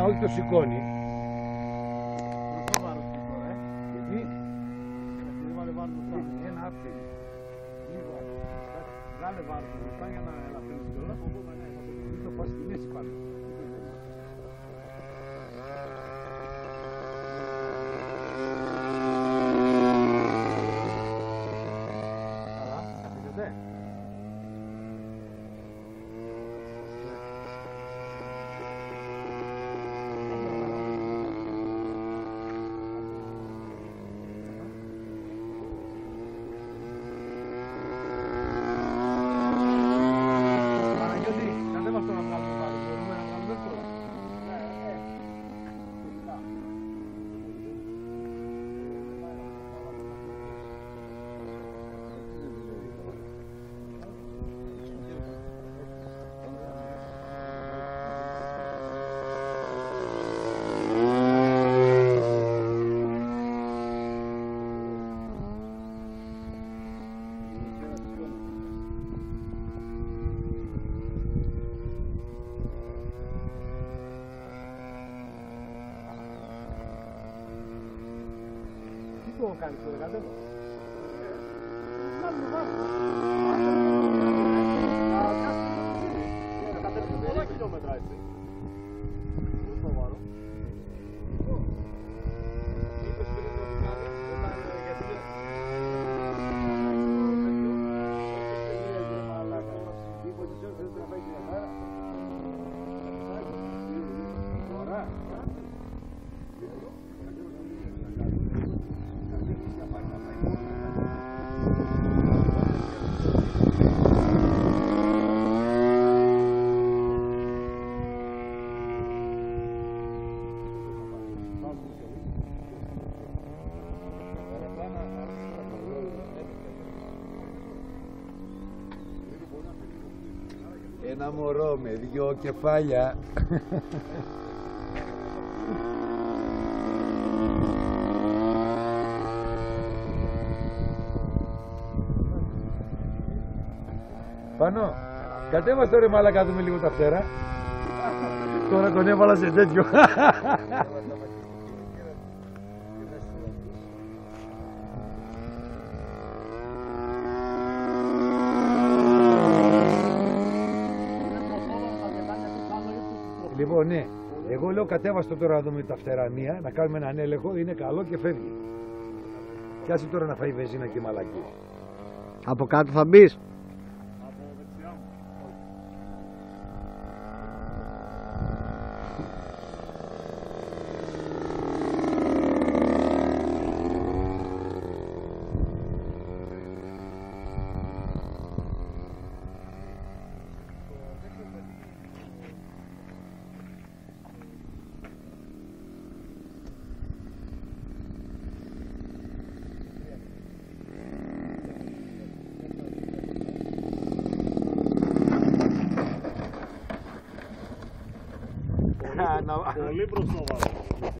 Όχι το σηκώνει. Γιατί? Ένα άπτυ. Βγάλε βάρος μπροστά για να ελαφρύνεις κιόλας. Μην το πας στη μέση πάνω. Καλά, αφήνετε. Τι το κάνεις τώρα, κατέβα. Κάνουμε βάρος. Θα 4 χιλιόμετρα έτσι. Πού το βάρω. Είπες πριν το κάνει, όταν γιατί δεν... Ωραία. Ένα μωρό με 2 κεφάλια. Πάνω, κατέβα στο ρε μάλακα, δούμε λίγο τα φτερά. Τώρα τον έβαλα σε τέτοιο. Λοιπόν, ναι, εγώ λέω κατέβαστο τώρα να δούμε τα φτερά μία, να κάνουμε έναν έλεγχο, είναι καλό και φεύγει. Κι άσε τώρα να φάει βενζίνα και μαλακή. Από κάτω θα μπεις. Πολύ μπροστά.